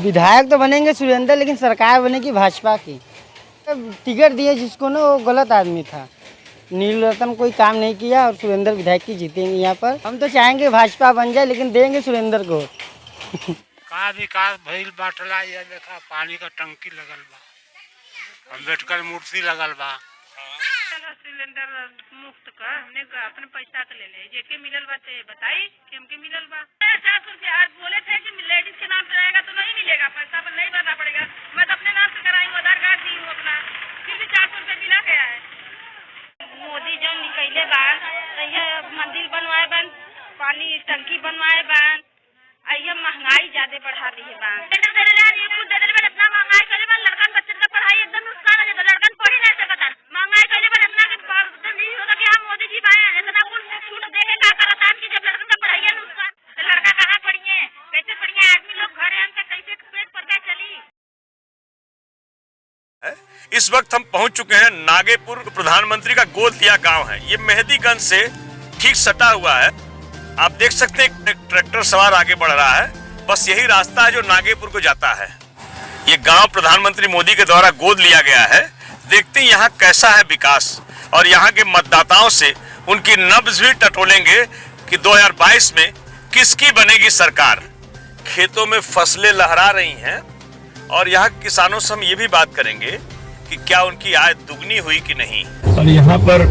विधायक तो बनेंगे सुरेंद्र, लेकिन सरकार बनेगी भाजपा की। टिकट दिए जिसको ना, वो गलत आदमी था। नील रतन कोई काम नहीं किया और सुरेंद्र विधायक की जीतेंगे यहाँ पर। हम तो चाहेंगे भाजपा बन जाए, लेकिन देंगे सुरेंद्र को। का विकास भइल बाटला, ये देखा पानी का टंकी लगल बा, अम्बेडकर मूर्ति लगल बा। सिलेंडर मुफ्त का हमने अपने पैसा के ले ले जेके मिलल बा ते बताई कि हमके मिलल बा 400 रुपया। आज बोले थे कि लेडीज के नाम पे रहेगा तो नहीं मिलेगा, पैसा पर नहीं भरना पड़ेगा। मैं तो अपने नाम से कराई हूँ, आधार कार्ड दी हूँ अपना, फिर भी 400 रुपया मिला गया है। मोदी जो निकले बा, मंदिर बनवाए बन, पानी टंकी बनवाए बन, ये महंगाई ज्यादा बढ़ा दी है बा। इतना महंगाई करे बा, लड़कन बच्चन का पढ़ाई एकदम नुकसान हो जाता, लड़कन पढ़ी नहीं सकता। महंगाई करे बा इतना कि नहीं होता कि हम मोदी जी पाए इतना कुछ छूट देके का करता है कि जब लड़कन का पढ़ाई नुकसान, तो लड़का कहाँ पढ़िए, कैसे पढ़िए, आदमी लोग घर हैं तो कैसे पेट पर क्या चली। इस वक्त हम पहुंच चुके हैं नागेपुर। प्रधानमंत्री का गोद लिया गांव है, ये मेहदीगंज से ठीक सटा हुआ है। आप देख सकते हैं एक ट्रैक्टर सवार आगे बढ़ रहा है, बस यही रास्ता है जो नागेपुर को जाता है। ये गांव प्रधानमंत्री मोदी के द्वारा गोद लिया गया है। देखते हैं यहाँ कैसा है विकास, और यहाँ के मतदाताओं से उनकी नब्ज भी टटोलेंगे कि 2022 में किसकी बनेगी सरकार। खेतों में फसलें लहरा रही हैं और यहाँ के किसानों से हम ये भी बात करेंगे कि क्या उनकी आय दुगनी हुई कि नहीं। और यहाँ पर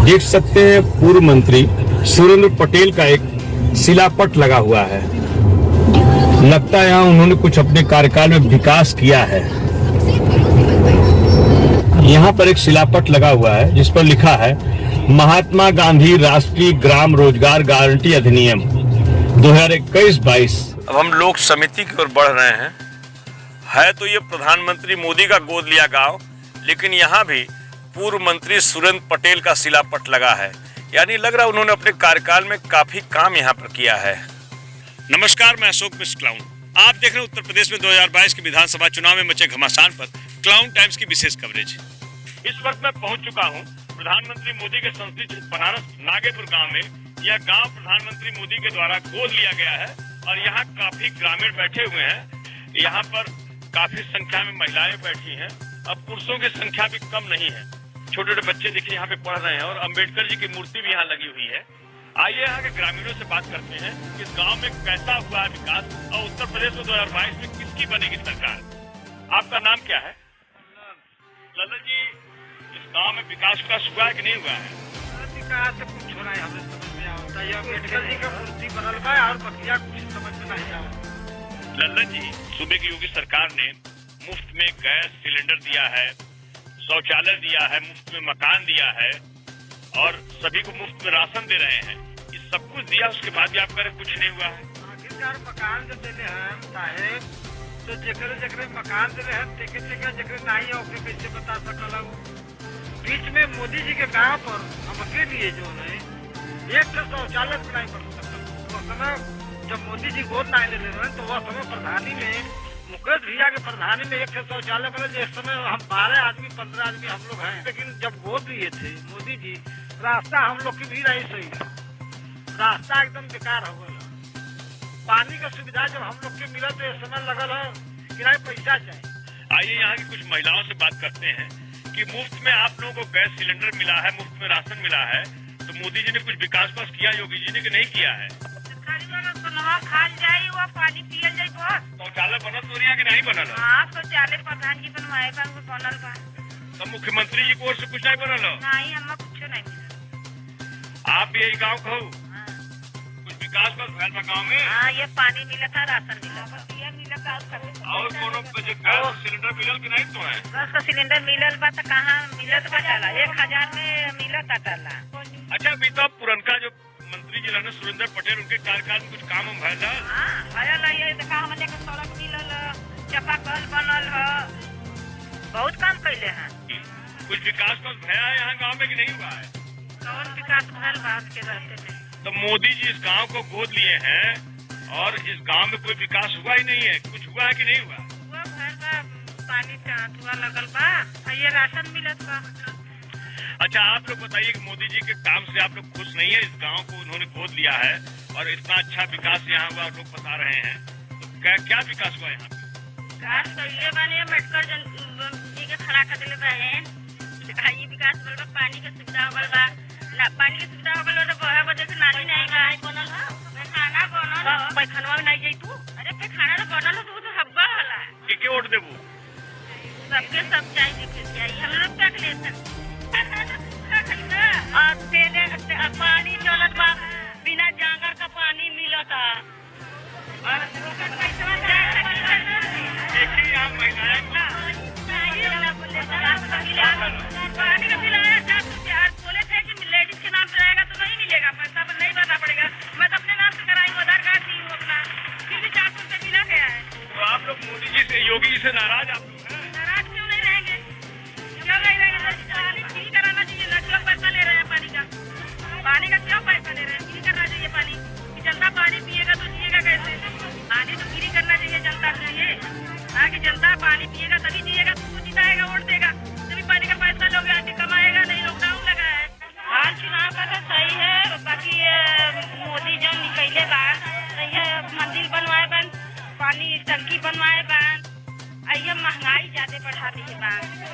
देख सकते हैं पूर्व मंत्री सुरेंद्र पटेल का एक शिलापट लगा हुआ है। लगता है यहाँ उन्होंने कुछ अपने कार्यकाल में विकास किया है। यहाँ पर एक शिलापट लगा हुआ है जिस पर लिखा है महात्मा गांधी राष्ट्रीय ग्राम रोजगार गारंटी अधिनियम 2021-22। अब हम लोक समिति की ओर बढ़ रहे हैं। है तो ये प्रधानमंत्री मोदी का गोद लिया गांव, लेकिन यहाँ भी पूर्व मंत्री सुरेंद्र पटेल का शिलापट लगा है। यानी लग रहा है उन्होंने अपने कार्यकाल में काफी काम यहाँ पर किया है। नमस्कार, मैं अशोक मिश्र क्लाउन। आप देख रहे हैं उत्तर प्रदेश में 2022 के विधानसभा चुनाव में मचे घमासान पर क्लाउन टाइम्स की विशेष कवरेज। इस वक्त मैं पहुंच चुका हूं प्रधानमंत्री मोदी के संसदीय क्षेत्र बनारस नागेपुर गांव में। यह गांव प्रधानमंत्री मोदी के द्वारा गोद लिया गया है और यहाँ काफी ग्रामीण बैठे हुए हैं। यहाँ पर काफी संख्या में महिलाएं बैठी हैं। अब पुरुषों की संख्या भी कम नहीं है। छोटे छोटे बच्चे देखिए यहाँ पे पढ़ रहे हैं और अम्बेडकर जी की मूर्ति भी यहाँ लगी हुई है। आइए यहाँ के ग्रामीणों से बात करते हैं कि इस गांव में कैसा हुआ है विकास और उत्तर प्रदेश में 2022 में किसकी बनेगी सरकार। आपका नाम क्या है? ललन जी, इस गांव में विकास हुआ है कि नहीं हुआ है? विकास से कुछ हो रहा है, हमें समझ में आता है। अम्बेडकर जी का मूर्ति बनल बा और बकिया कुछ समझ में नहीं आता। ललन जी, सूबे की योगी सरकार ने मुफ्त में गैस सिलेंडर दिया है, शौचालय दिया है, मुफ्त में मकान दिया है और सभी को मुफ्त में राशन दे रहे हैं। ये सब कुछ दिया, उसके बाद भी आप कह रहे कुछ नहीं हुआ है। आखिरकार मकान जो देने हैं साहेब, तो जेकरे मकान दे रहे हैं जेकरे नहीं है ओके कैसे बता सकल। बीच में मोदी जी के गांव पर हमके लिए जो है एक शौचालय बनाई पड़ सकता। उस समय जब मोदी जी गोद नहीं ले रहे हैं तो वह समय प्रधानी में मुकेश भैया के प्रधानी में एक शौचालय बने। जिस समय हम 12 आदमी 15 आदमी हम लोग हैं, लेकिन जब गोद लिए थे मोदी जी, रास्ता हम लोग की भी नहीं सही है, रास्ता एकदम बेकार हो गया। पानी का सुविधा जब हम लोग के मिला तो इस समय लगल है कि नहीं पैसा चाहिए। आइए यहाँ की कुछ महिलाओं से बात करते हैं कि मुफ्त में आप लोगों को गैस सिलेंडर मिला है, मुफ्त में राशन मिला है, तो मोदी जी ने कुछ विकास किया योगी जी ने कि नहीं किया है? खाल जाये वो पानी पियल जाये बस। शौचालय बनल तो कि नहीं बनल? हाँ, शौचालय प्रधान जी बनवाए बा, बनल बा। तो मुख्यमंत्री जी की ओर से कुछ नहीं बनल? नहीं, हमें कुछ नहीं मिला। आप भी यही गाँव कहो कुछ विकास भैल बा गाँव में? हाँ, ये पानी मिला था, राशन मिला था, ये मिला था। और कोनो गैस सिलेंडर मिलल कि नहीं? तो है गैस का सिलेंडर मिलल बा तो कहाँ मिलत बा? 1000 में मिलत टाला। अच्छा, अभी तो पुरनका जो मंत्री जी रहने सुरेंद्र पटेल, उनके कार्यकाल में कुछ काम भैया? ये देखा हमने के सड़क मिलल, चापाकल बनल है, बहुत काम कैले हैं। कुछ विकास भया है यहाँ गांव में कि नहीं हुआ है? कौन विकास भल बात के रहते थे। तो मोदी जी इस गांव को गोद लिए हैं और इस गांव में कोई विकास हुआ ही नहीं है। कुछ हुआ है कि नहीं हुआ? हुआ घर बा, पानी धुआ लगल बा, ये राशन मिलत बा। अच्छा, आप लोग बताइए कि मोदी जी के काम से आप लोग खुश नहीं है? इस गांव को उन्होंने गोद लिया है और इतना अच्छा विकास यहाँ हुआ, लोग बता रहे हैं, तो क्या विकास हुआ यहाँ पे? विकास कइले बानी अम्बेडकर जी के खड़ा कर देले बहन। ये विकास बोल बा पानी के सुविधा होगल बा ना पानी के सुविधा होगल बा तो बहे बदे से नाली नहीं बा बनल ह खाना बनल ह पैखानवा में नहीं जाई तू। अरे पैखाना तो बनल ह तो हब्बा होला के वोट देबू सबके सब चाहिए के चाहिए हम लोग क्या लेते और तेरे पानी चलत बा बिना जांगर का पानी मिलता और देखिए यहाँ महिलाएं पानी का बिल आया 7 रुपया आज बोले थे कि लेडीज के नाम से रहेगा तो नहीं मिलेगा पैसा पर नहीं भरना पड़ेगा। मैं तो अपने नाम से कराई हूँ आधार कार्ड दी हूँ अपना फिर भी 400 रुपये बिना गया है। तो आप लोग मोदी जी से योगी जी से नाराज आप लोग हैं? नाराज क्यों नहीं रहेंगे क्यों नहीं रहेंगे फ्री कराना चाहिए ना क्यों पैसा ले रहे हैं पानी का क्यों पैसा ले रहे हैं फ्री करना चाहिए पानी कि जनता पानी पिएगा तो जिएगा कैसे पानी तो फ्री करना चाहिए जनता से ये ताकि जनता पानी पिएगा तभी जिएगा तो जिताएगा वोट देगा तभी पानी का पैसा लोग आके कमाएगा नहीं लॉकडाउन लगा है। हाल चुनाव का तो सही है बाकी मोदी जो निकले बा सही है मंदिर बनवाए बन पानी टंकी बनवाए बन ये महंगाई ज्यादा बढ़ा दी है बा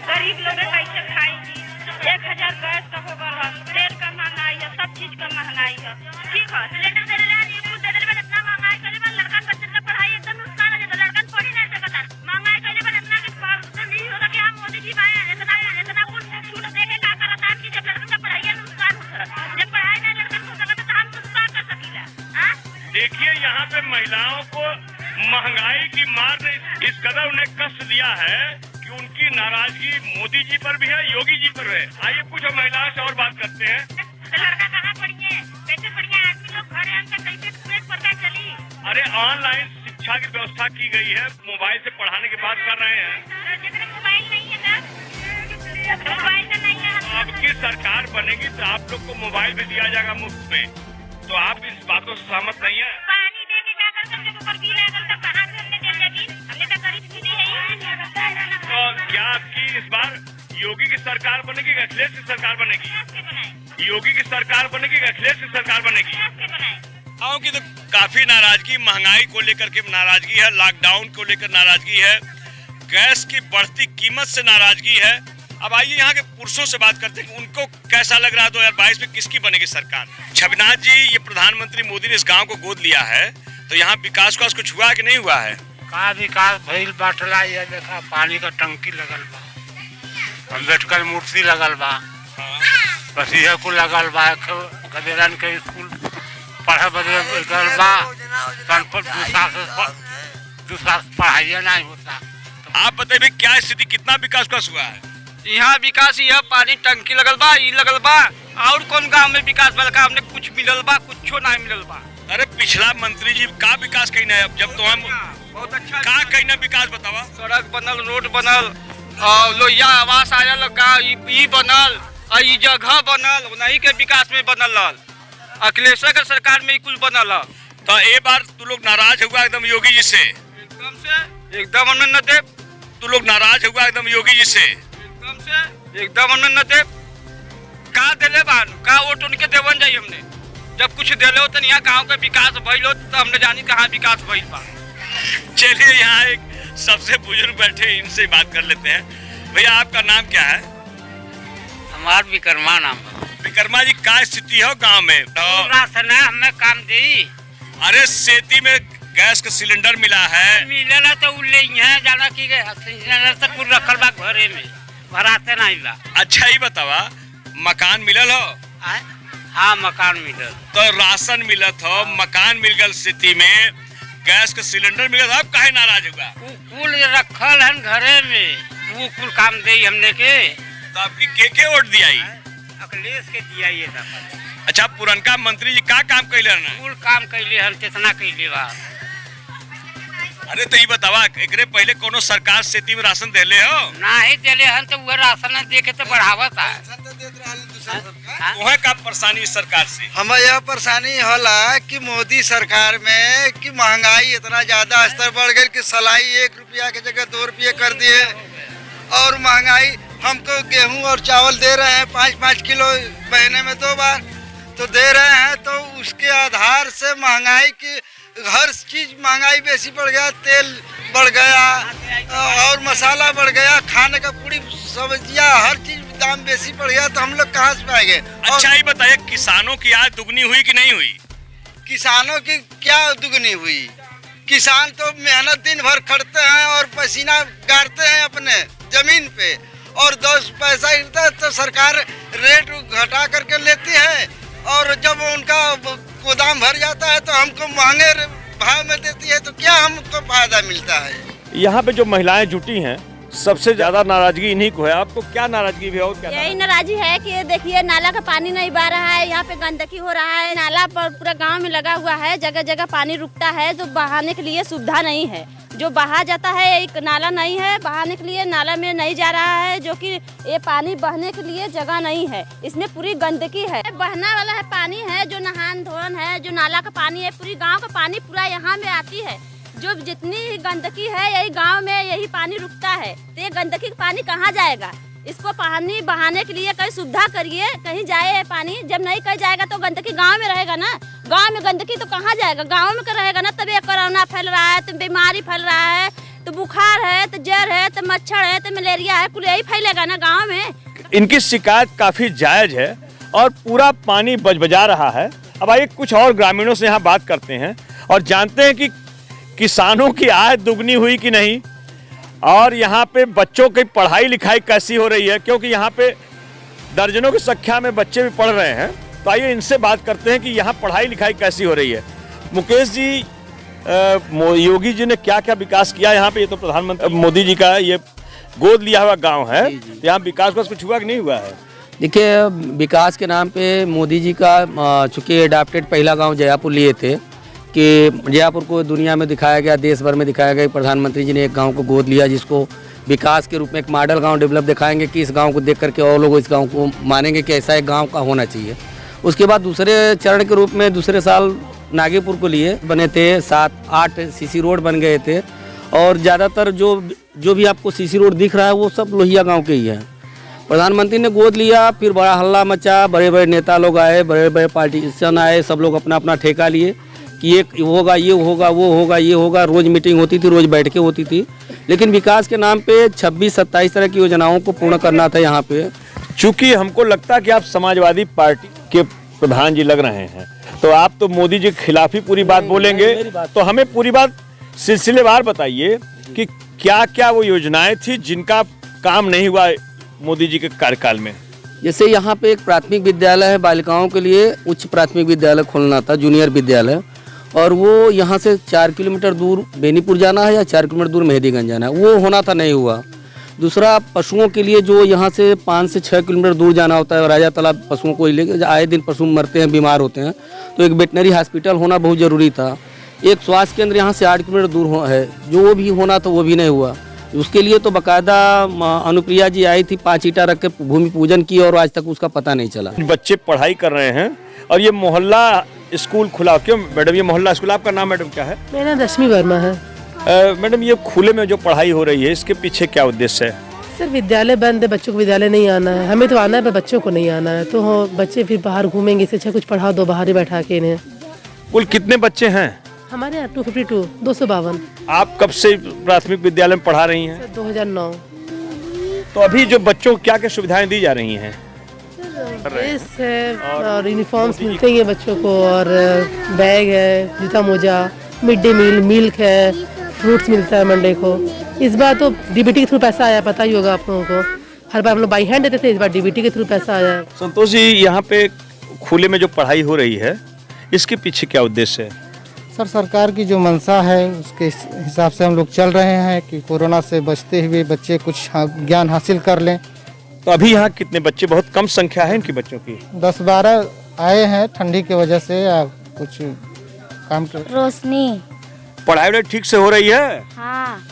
गरीब लोग कैसे खाएगी 1000 गैस का होगा तेल का महंगाई है सब चीज का महंगाई है ठीक है सिलेंडर दे रहे हैं दूध दे रहे हैं इतना महंगाई करे बा लड़का बच्चे का पढ़ाई एकदम नुकसान है तो लड़का पढ़ी नहीं सकता महंगाई करे बा इतना के पास नहीं होता कि हम मोदी जी आए इतना कुछ छूट देके का करता कि जब लड़का का पढ़ाई नुकसान होता जब पढ़ाई नहीं लड़का हो सकता तो हम कुछ कर सकीला हां देखिए यहाँ पे महिलाओं को महंगाई की मार ने इस कदर उन्हें कष्ट दिया है कि उनकी नाराजगी मोदी जी पर भी है योगी जी पर है। आइए कुछ महिलाओं से और बात करते हैं। लड़का कहाँ पढ़िए कैसे पढ़िए आदमी लोग घर हैं उनका कैसे पेट पर क्या चली। अरे ऑनलाइन शिक्षा की व्यवस्था की गई है मोबाइल से पढ़ाने की बात कर रहे हैं। मोबाइल नहीं है ना मोबाइल तो नहीं है। आपकी सरकार बनेगी तो आप लोग को मोबाइल भी दिया जाएगा मुफ्त में तो आप इस बातों से सहमत नहीं है? पानी दे के क्या कर सकते ऊपर बिल आएगा तो कहाँ से हमने दे देगी हमने तो गरीब भी नहीं है। तो क्या आपकी इस बार योगी की सरकार बनेगी या अखिलेश की सरकार बनेगी? योगी की सरकार बनेगी या अखिलेश की सरकार बनेगी? गाँव की तो काफी नाराजगी महंगाई को लेकर के नाराजगी है लॉकडाउन को लेकर नाराजगी है गैस की बढ़ती कीमत से नाराजगी है। अब आइए यहाँ के पुरुषों से बात करते हैं उनको कैसा लग रहा है 2022 में किसकी बनेगी सरकार। छविनाथ जी ये प्रधानमंत्री मोदी ने इस गांव को गोद लिया है तो यहाँ विकास कुछ हुआ कि नहीं हुआ है? का विकास भइल बाटला ये देखा पानी का टंकी लगल बा अम्बेडकर मूर्ति लगल बा बस ये को लगल बा गदेरन के स्कूल पढ़े बदे लगल बा दूसरा पढ़ाई नहीं होता। आप बताइए क्या स्थिति कितना विकास हुआ है? यहाँ विकास यह पानी टंकी लगल बा ई लगल बा और कौन गांव में विकास भल का हमने कुछ मिलल बा कुछ नहीं मिलल बा। अरे पिछला मंत्री जी का विकास कहीं है जब तो हम बहुत अच्छा का कहीं ना विकास बतावा। सड़क बनल रोड बनल और लोहिया आवास आयल ई बनल और ई जगह बनल नहीं के विकास में बनल अखिलेश के सरकार में कुल बनल। तो ये बार तू लोग नाराज हुआ एकदम योगी जी से? एकदम हमने न दे। तू लोग नाराज हुआ एकदम योगी जी से? एकदम हमने न दे का देले बान का वोट उनके देवन जाई हमने जब कुछ देले हो तो यहाँ गांव का विकास भइल हो तो हमने जानी कहाँ विकास भइल बा। चलिए यहाँ एक सबसे बुजुर्ग बैठे इनसे बात कर लेते हैं। भैया आपका नाम क्या है? हमार विक्रमा नाम विक्रमा जी का स्थिति है गाँव में? राशन है हमें काम दी। अरे सेती में गैस का सिलेंडर मिला है मिलेला तो उल्ले यहाँ जाना की सिलेंडर तो पूरा रखल बा घरे में भराते नहीं बा। अच्छा ही बतावा मकान मिलल हो? हाँ मकान मिलल तो राशन मिलत हो मकान मिल गल सिटी में गैस का सिलेंडर मिलत हो काहे नाराज होगा? कुल रखल है घरे में वो कुल काम दे हमने के तो आपकी के वोट दिया अखिलेश के दिया ये अच्छा पुरनका मंत्री जी का काम कैले ना कुल काम कैले हम कितना कैले बा। अरे तो ये बतावा एकरे पहले कोनो सरकार सेती में राशन देले हो? नहीं देले हन तो वो राशन दे के तो बढ़ावत है। तुम्हें का परेशानी इस सरकार से? हमें यह परेशानी होला कि मोदी सरकार में कि महंगाई इतना ज्यादा स्तर बढ़ गई कि सलाई 1 रुपया की जगह 2 रुपये कर दिए और महंगाई हमको गेहूं और चावल दे रहे हैं 5-5 किलो महीने में 2 बार तो दे रहे हैं तो उसके आधार से महंगाई की हर चीज महंगाई बेसी बढ़ गया, तेल बढ़ गया और मसाला बढ़ गया, खाने का पूरी सब्जियां हर चीज दाम बेसी बढ़ गया, तो हम लोग कहाँ से पाएंगे। अच्छा ये बताइए, किसानों की आय दुगनी हुई कि नहीं हुई? किसानों की क्या दुगनी हुई? किसान तो मेहनत दिन भर खटते हैं और पसीना गाड़ते हैं अपने जमीन पे, और 10 पैसा गिरता है तो सरकार रेट घटा करके लेती है, और जब उनका गोदाम भर जाता है तो हमको महंगे भाव में देती है, तो क्या हमको फायदा मिलता है। यहाँ पे जो महिलाएं जुटी हैं, सबसे ज्यादा नाराजगी इन्हीं को है। आपको क्या नाराजगी भी है? और क्या यही नाराजगी है कि देखिए नाला का पानी नहीं बह रहा है, यहाँ पे गंदगी हो रहा है, नाला पर पूरा गांव में लगा हुआ है, जगह जगह पानी रुकता है, जो बहाने के लिए सुविधा नहीं है, जो बहा जाता है एक नाला नहीं है, बहाने के लिए नाला में नहीं जा रहा है, जो कि ये पानी बहने के लिए जगह नहीं है, इसमें पूरी गंदगी है। बहना वाला है पानी है, जो नहान धोन है, जो नाला का पानी है, पूरी गाँव का पानी पूरा यहाँ में आती है, जो जितनी गंदगी है यही गांव में यही पानी रुकता है, तो ये गंदगी का पानी कहाँ जाएगा? इसको पानी बहाने के लिए कहीं सुविधा करिए, कहीं जाए पानी। जब नहीं कहीं जाएगा तो गंदगी गांव में रहेगा ना, गांव में गंदगी तो कहाँ जाएगा? गांव में रहेगा ना, तब ये कोरोना फैल रहा है, तो बीमारी फैल रहा है, तो बुखार है, तो जर है, तो मच्छर है, तो मलेरिया है, कुल यही फैलेगा ना गाँव में। इनकी शिकायत काफी जायज है और पूरा पानी बजबजा रहा है। अब आइए कुछ और ग्रामीणों से यहाँ बात करते हैं और जानते हैं कि किसानों की आय दुगनी हुई कि नहीं, और यहाँ पे बच्चों की पढ़ाई लिखाई कैसी हो रही है, क्योंकि यहाँ पे दर्जनों की संख्या में बच्चे भी पढ़ रहे हैं। तो आइए इनसे बात करते हैं कि यहाँ पढ़ाई लिखाई कैसी हो रही है। मुकेश जी, योगी जी ने क्या क्या विकास किया यहाँ पे? ये तो प्रधानमंत्री मोदी जी का ये गोद लिया हुआ गाँव है, तो यहाँ विकास कुछ हुआ कि नहीं हुआ है? देखिए, विकास के नाम पे मोदी जी का चूँकि एडाप्टेड पहला गांव जयापुर लिए थे कि जयापुर को दुनिया में दिखाया गया, देश भर में दिखाया गया, प्रधानमंत्री जी ने एक गांव को गोद लिया, जिसको विकास के रूप में एक मॉडल गांव डेवलप दिखाएंगे कि इस गांव को देख करके और लोग इस गांव को मानेंगे कि ऐसा एक गांव का होना चाहिए। उसके बाद दूसरे चरण के रूप में दूसरे साल नागेपुर को लिए बने थे, 7-8 सीसी रोड बन गए थे, और ज़्यादातर जो भी आपको सीसी रोड दिख रहा है वो सब लोहिया गाँव के ही है। प्रधानमंत्री ने गोद लिया, फिर बड़ा हल्ला मचा, बड़े बड़े नेता लोग आए, बड़े बड़े पॉलिटिशियन आए, सब लोग अपना अपना ठेका लिए कि ये होगा, ये होगा, वो होगा, ये होगा। रोज़ मीटिंग होती थी, रोज़ बैठकें होती थी, लेकिन विकास के नाम पे 26-27 तरह की योजनाओं को पूर्ण करना था यहाँ पे। चूंकि हमको लगता है कि आप समाजवादी पार्टी के प्रधान जी लग रहे हैं, तो आप तो मोदी जी के खिलाफ ही पूरी बात बोलेंगे, तो हमें पूरी बात सिलसिलेवार बताइए कि क्या क्या वो योजनाएं थी जिनका काम नहीं हुआ मोदी जी के कार्यकाल में। जैसे यहाँ पे एक प्राथमिक विद्यालय है, बालिकाओं के लिए उच्च प्राथमिक विद्यालय खोलना था, जूनियर विद्यालय, और वो यहाँ से 4 किलोमीटर दूर बेनीपुर जाना है या 4 किलोमीटर दूर मेहदीगंज जाना है, वो होना था, नहीं हुआ। दूसरा, पशुओं के लिए जो यहाँ से 5 से 6 किलोमीटर दूर जाना होता है, राजा तालाब पशुओं को लेकर आए दिन पशु मरते हैं, बीमार होते हैं, तो एक वेटनरी हॉस्पिटल होना बहुत ज़रूरी था। एक स्वास्थ्य केंद्र यहाँ से 8 किलोमीटर दूर है, जो भी होना था वो भी नहीं हुआ। उसके लिए तो बाकायदा अनुप्रिया जी आई थी, 5 ईंटा रख के भूमि पूजन की, और आज तक उसका पता नहीं चला। बच्चे पढ़ाई कर रहे हैं और ये मोहल्ला स्कूल खुला, क्यों मैडम ये मोहल्ला स्कूल, आपका नाम मैडम क्या है? मेरा नाम रश्मि वर्मा है। मैडम, ये खुले में जो पढ़ाई हो रही है, इसके पीछे क्या उद्देश्य है? सर, विद्यालय बंद है, बच्चों को विद्यालय नहीं आना है, हमें तो आना है पर बच्चों को नहीं आना है, तो बच्चे फिर बाहर घूमेंगे, इससे अच्छा कुछ पढ़ा दो बाहर ही बैठा के इन्हें। कुल कितने बच्चे हैं हमारे यहाँ? 252। आप कब से प्राथमिक विद्यालय में पढ़ा रही हैं? 2009। तो अभी जो बच्चों को क्या क्या सुविधाएं दी जा रही हैं? ड्रेस है और यूनिफॉर्म्स मिलते हैं बच्चों को, और बैग है, जूता मोजा, मिड डे मील, मिल्क है, फ्रूट्स मिलता है मंडे को। इस बार तो डीबीटी के थ्रू पैसा आया, पता ही होगा आप लोगों को, हर बार हम लोग बाई हैंड देते थे, इस बार डीबीटी के थ्रू पैसा आया। संतोष जी, यहाँ पे खुले में जो पढ़ाई हो रही है, इसके पीछे क्या उद्देश्य है? सर, सरकार की जो मंशा है उसके हिसाब से हम लोग चल रहे हैं कि कोरोना से बचते हुए बच्चे कुछ ज्ञान हासिल कर लें। तो अभी यहाँ कितने बच्चे? बहुत कम संख्या है इनकी बच्चों की। 10-12 आए हैं ठंडी की वजह से, या कुछ काम कर। रोशनी, पढ़ाई ठीक से हो रही है? हाँ।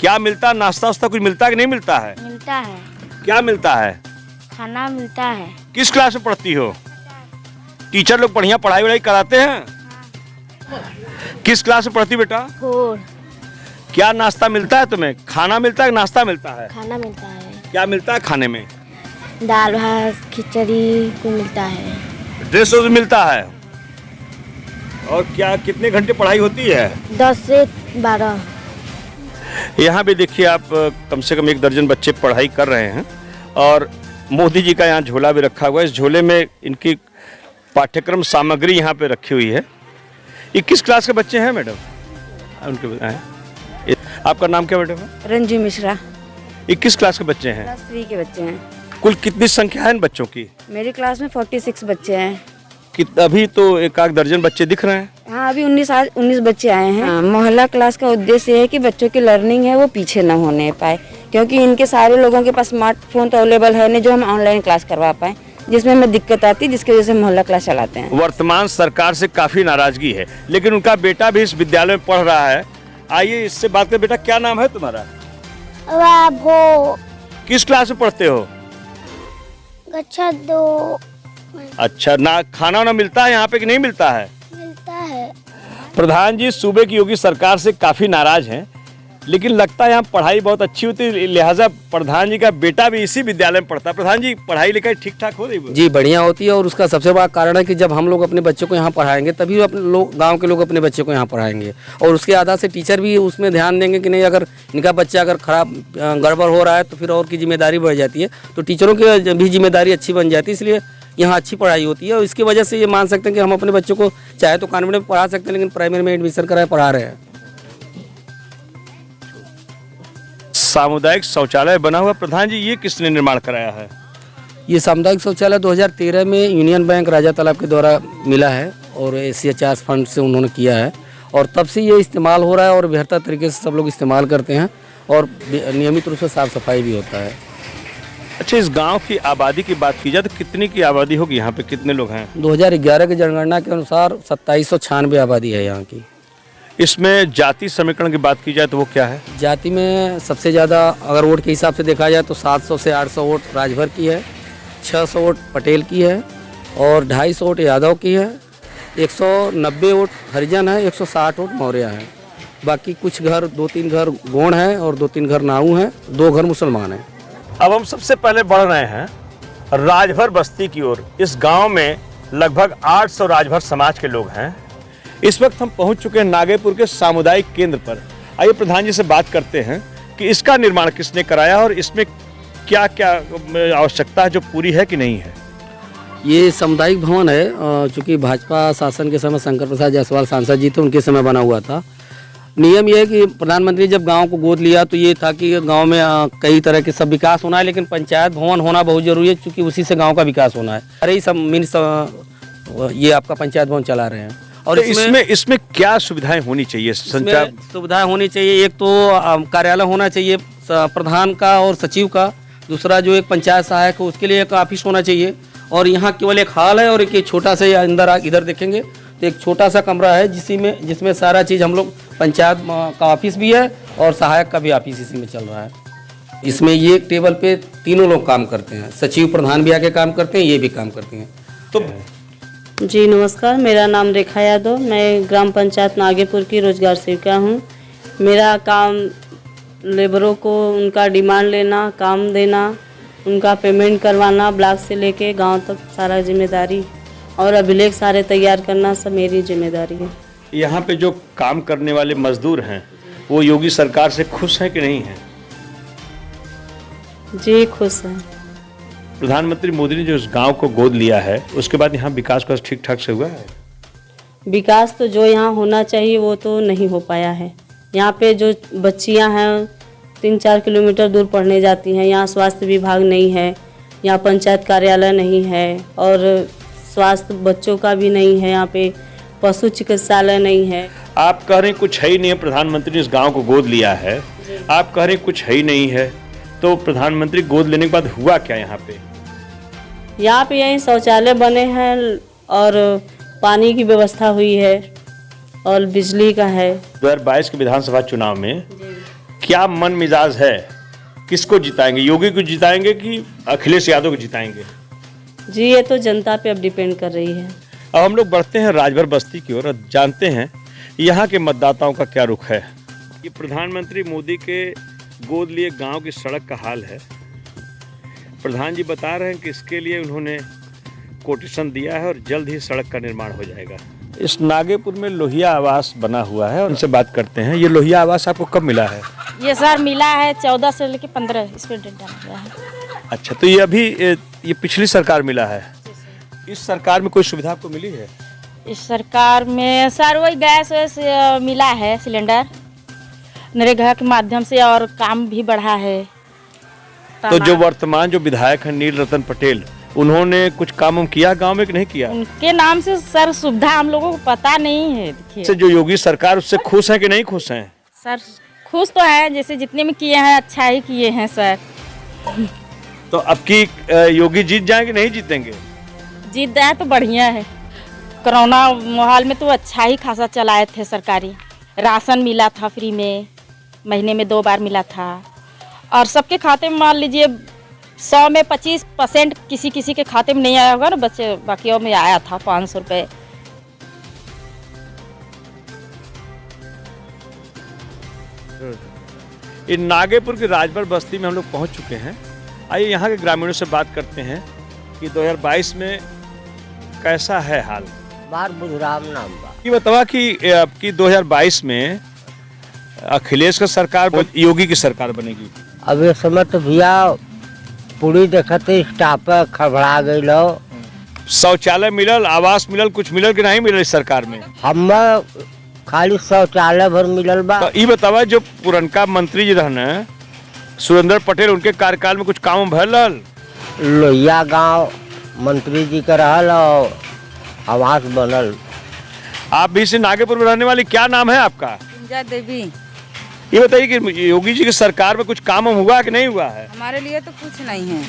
क्या मिलता है? नाश्ता वास्ता कुछ मिलता है कि नहीं मिलता है? मिलता है। क्या मिलता है? खाना मिलता है। किस क्लास में पढ़ती हो? टीचर लोग बढ़िया पढ़ाई वढ़ाई कराते हैं? किस क्लास में पढ़ती बेटा? 4। क्या नाश्ता मिलता है तुम्हें? खाना मिलता है, नाश्ता मिलता है? खाना मिलता है। क्या मिलता है खाने में? दाल भात खिचड़ी को मिलता है। ड्रेस मिलता है? और क्या कितने घंटे पढ़ाई होती है? 10 से 12। यहाँ भी देखिए आप कम से कम 1 दर्जन बच्चे पढ़ाई कर रहे हैं और मोदी जी का यहाँ झोला भी रखा हुआ है। इस झोले में इनकी पाठ्यक्रम सामग्री यहाँ पे रखी हुई है। ये किस क्लास के बच्चे हैं मैडम? उनके आपका नाम क्या बेटा? रंजू मिश्रा। ये किस क्लास के बच्चे हैं? क्लास 3 के बच्चे हैं। कुल कितनी संख्या है इन बच्चों की? मेरी क्लास में 46 बच्चे हैं। अभी तो 1 दर्जन बच्चे दिख रहे हैं। हाँ, अभी 19 बच्चे आए हैं। मोहल्ला क्लास का उद्देश्य ये है कि बच्चों की लर्निंग है वो पीछे न होने पाए, क्योंकि इनके सारे लोगों के पास स्मार्टफोन तो अवेलेबल है नहीं जो हम ऑनलाइन क्लास करवा पाए, जिसमें हमें दिक्कत आती है, जिसकी वजह से मोहल्ला क्लास चलाते हैं। वर्तमान सरकार से काफी नाराजगी है, लेकिन उनका बेटा भी इस विद्यालय में पढ़ रहा है। आइए इससे बात करें। बेटा क्या नाम है तुम्हारा? वो किस क्लास में पढ़ते हो? कक्षा 2। अच्छा, ना खाना वाना मिलता है यहाँ पे कि नहीं मिलता है? मिलता है। प्रधान जी सूबे की योगी सरकार से काफी नाराज हैं, लेकिन लगता है यहाँ पढ़ाई बहुत अच्छी होती है, लिहाजा प्रधान जी का बेटा भी इसी विद्यालय में पढ़ता है। प्रधान जी पढ़ाई लिखाई ठीक ठाक हो रही है? जी बढ़िया होती है, और उसका सबसे बड़ा कारण है कि जब हम लोग अपने बच्चों को यहाँ पढ़ाएंगे तभी अपने लोग गांव के लोग अपने बच्चों को यहाँ पढ़ाएंगे, और उसके आधार से टीचर भी उसमें ध्यान देंगे कि नहीं अगर इनका बच्चा अगर खराब गड़बड़ हो रहा है तो फिर और की जिम्मेदारी बढ़ जाती है, तो टीचरों की भी जिम्मेदारी अच्छी बन जाती है। इसलिए यहाँ अच्छी पढ़ाई होती है और इसकी वजह से ये मान सकते हैं कि हम अपने बच्चों को चाहे तो कॉन्वेंट में पढ़ा सकते हैं, लेकिन प्राइमरी में एडमिशन कराए पढ़ा रहे हैं। सामुदायिक शौचालय बना हुआ, प्रधान जी ये किसने निर्माण कराया है? ये सामुदायिक शौचालय 2013 में यूनियन बैंक राजा तालाब के द्वारा मिला है और SC50 फंड से उन्होंने किया है, और तब से ये इस्तेमाल हो रहा है और बेहतर तरीके से सब लोग इस्तेमाल करते हैं और नियमित रूप से साफ सफाई भी होता है। अच्छा, इस गांव की आबादी की बात की जाए तो कितनी की आबादी होगी? यहाँ पे कितने लोग हैं? 2011 की जनगणना के अनुसार 2796 आबादी है यहाँ की। इसमें जाति समीकरण की बात की जाए तो वो क्या है? जाति में सबसे ज़्यादा अगर वोट के हिसाब से देखा जाए तो 700 से 800 वोट राजभर की है, 600 वोट पटेल की है और 250 वोट यादव की है, 190 वोट हरिजन है, 160 वोट मौर्य है। बाकी कुछ घर 2-3 घर गोंड हैं और 2-3 घर नाऊ हैं, 2 घर मुसलमान हैं। अब हम सबसे पहले बढ़ रहे हैं राजभर बस्ती की ओर। इस गांव में लगभग 800 राजभर समाज के लोग हैं। इस वक्त हम पहुंच चुके हैं नागेपुर के सामुदायिक केंद्र पर। आइए प्रधान जी से बात करते हैं कि इसका निर्माण किसने कराया और इसमें क्या क्या आवश्यकता है जो पूरी है कि नहीं है। ये सामुदायिक भवन है, चूँकि भाजपा शासन के समय शंकर प्रसाद जायसवाल सांसद जी थे, उनके समय बना हुआ था। नियम ये है कि प्रधानमंत्री जब गांव को गोद लिया तो ये था कि गांव में कई तरह के सब विकास होना है, लेकिन पंचायत भवन होना बहुत जरूरी है, क्योंकि उसी से गांव का विकास होना है। अरे सब मीन्स ये आपका पंचायत भवन चला रहे हैं। और तो इसमें क्या सुविधाएं होनी चाहिए? संचार सुविधाएं होनी चाहिए। एक तो कार्यालय होना चाहिए प्रधान का और सचिव का, दूसरा जो एक पंचायत सहायक है उसके लिए एक ऑफिस होना चाहिए, और यहाँ केवल एक हॉल है और एक छोटा सा अंदर इधर देखेंगे तो एक छोटा सा कमरा है जिसमें सारा चीज़ हम लोग पंचायत का ऑफिस भी है और सहायक का भी ऑफिस इसी में चल रहा है। इसमें ये टेबल पे तीनों लोग काम करते हैं, सचिव प्रधान भी आके काम करते हैं, ये भी काम करते हैं। तो जी नमस्कार, मेरा नाम रेखा यादव, मैं ग्राम पंचायत नागेपुर की रोजगार सेविका हूँ। मेरा काम लेबरों को उनका डिमांड लेना, काम देना, उनका पेमेंट करवाना, ब्लॉक से लेके गांव तक सारा जिम्मेदारी, और अभिलेख सारे तैयार करना सब मेरी जिम्मेदारी है। यहाँ पे जो काम करने वाले मजदूर हैं वो योगी सरकार से खुश हैं कि नहीं हैं? जी खुश हैं। प्रधानमंत्री मोदी ने जो इस गांव को गोद लिया है उसके बाद यहाँ विकास का ठीक ठाक से हुआ है? विकास तो जो यहाँ होना चाहिए वो तो नहीं हो पाया है। यहाँ पे जो बच्चियाँ हैं 3-4 किलोमीटर दूर पढ़ने जाती हैं, यहाँ स्वास्थ्य विभाग नहीं है, यहाँ पंचायत कार्यालय नहीं है, और स्वास्थ्य बच्चों का भी नहीं है, यहाँ पे पशु चिकित्सालय नहीं है। आप कह रहे हैं कुछ है ही नहीं है, प्रधानमंत्री ने इस गांव को गोद लिया है, आप कह रहे हैं कुछ है ही नहीं है, तो प्रधानमंत्री गोद लेने के बाद हुआ क्या यहाँ पे? यहाँ पे यही शौचालय बने हैं और पानी की व्यवस्था हुई है और बिजली का है। 2022 के विधानसभा चुनाव में क्या मन मिजाज है, किसको जिताएंगे? योगी को जिताएंगे कि अखिलेश यादव को जिताएंगे? जी ये तो जनता पे अब डिपेंड कर रही है। अब हम लोग बढ़ते हैं राजभर बस्ती की ओर और जानते हैं यहाँ के मतदाताओं का क्या रुख है। ये प्रधानमंत्री मोदी के गोद लिए गांव की सड़क का हाल है। प्रधान जी बता रहे हैं कि इसके लिए उन्होंने कोटेशन दिया है और जल्द ही सड़क का निर्माण हो जाएगा। इस नागेपुर में लोहिया आवास बना हुआ है और उनसे बात करते हैं। ये लोहिया आवास आपको कब मिला है? ये सर मिला है 14 से लेके 15 इस पे डेट डाला गया है। अच्छा, तो ये अभी ये पिछली सरकार मिला है। इस सरकार में कोई सुविधा आपको मिली है? इस सरकार में सर वही गैस वैस मिला है, सिलेंडर नरेगा के माध्यम से, और काम भी बढ़ा है। तो जो वर्तमान जो विधायक हैं नील रतन पटेल, उन्होंने कुछ काम किया गांव में कि नहीं किया? उनके नाम से सर सुविधा हम लोगों को पता नहीं है। देखिए जो योगी सरकार, उससे खुश हैं कि नहीं खुश हैं? सर खुश तो है, जैसे जितने में किए हैं अच्छा ही किए हैं सर। तो अब की योगी जीत जाएंगे नहीं जीतेंगे? जीत जाए तो बढ़िया है। कोरोना माहौल में तो अच्छा ही खासा चलाए थे। सरकारी राशन मिला था फ्री में, महीने में 2 बार मिला था, और सबके खाते में मान लीजिए 100 में 25% किसी किसी के खाते में नहीं आया होगा ना, बच्चे बाकियों में आया था 500 रुपये। इन नागेपुर की राजभर बस्ती में हम लोग पहुंच चुके हैं। आइए यहाँ के ग्रामीणों से बात करते हैं कि 2022 में कैसा है हाल। बार बुधराम नाम बा। ये बतावा कि आपकी 2022 में अखिलेश का सरकार योगी की सरकार बनेगी? अब इस समय तो भैया पूरी देखते स्टाफ खबड़ा गई लो। शौचालय मिलल, आवास मिलल, कुछ मिलल कि नहीं मिलल इस सरकार में? हम खाली शौचालय भर मिलल बा। तो ये बतावा जो पुरनका मंत्री जी रहने सुरेंद्र पटेल, उनके कार्यकाल में कुछ काम भयल? लोहिया गांव मंत्री जी का रहल और आवास बनल। आप भी इसी नागेपुर में रहने वाली, क्या नाम है आपका? कुंजा देवी। ये बताइए कि योगी जी की सरकार में कुछ काम हुआ कि नहीं हुआ है? हमारे लिए तो कुछ नहीं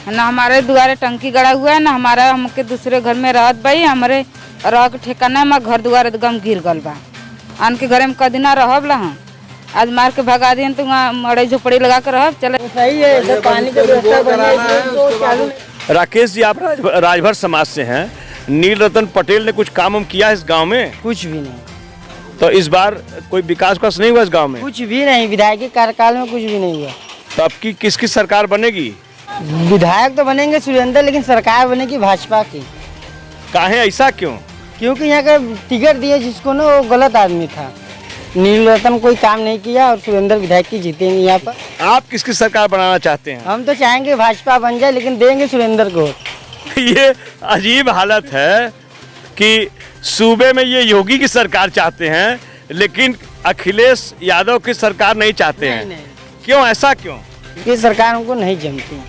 है ना, हमारे द्वारे टंकी गड़ा हुआ है ना, हमारा हमके दूसरे घर में रहत भाई, हमारे रह के ठिकाना हमारे घर द्वारे एकदम गिर गल बा। आन के घरे में कदिना रहब ला, आज मार के भगा दिए तो मड़ई झोपड़ी लगा कर रहब। चले सही है, पानी का व्यवस्था। राकेश जी, आप राजभर समाज से हैं। नील रतन पटेल ने कुछ काम किया इस गांव में? कुछ भी नहीं। तो इस बार कोई विकास नहीं हुआ इस गांव में? कुछ भी नहीं, विधायक के कार्यकाल में कुछ भी नहीं हुआ। तो अब की किसकी सरकार बनेगी? विधायक तो बनेंगे सुरेंद्र, लेकिन सरकार बनेगी भाजपा की। काहे ऐसा क्यों? क्योंकि यहाँ का टिकट दिए जिसको ना, वो गलत आदमी था। नील रतन कोई काम नहीं किया और सुरेंद्र विधायक की जीतेंगे यहाँ पर। आप किसकी सरकार बनाना चाहते हैं? हम तो चाहेंगे भाजपा बन जाए, लेकिन देंगे सुरेंद्र को। ये अजीब हालत है कि सूबे में ये योगी की सरकार चाहते हैं, लेकिन अखिलेश यादव की सरकार नहीं चाहते हैं। नहीं। क्यों, ऐसा क्यों? ये सरकार हमको नहीं जमती।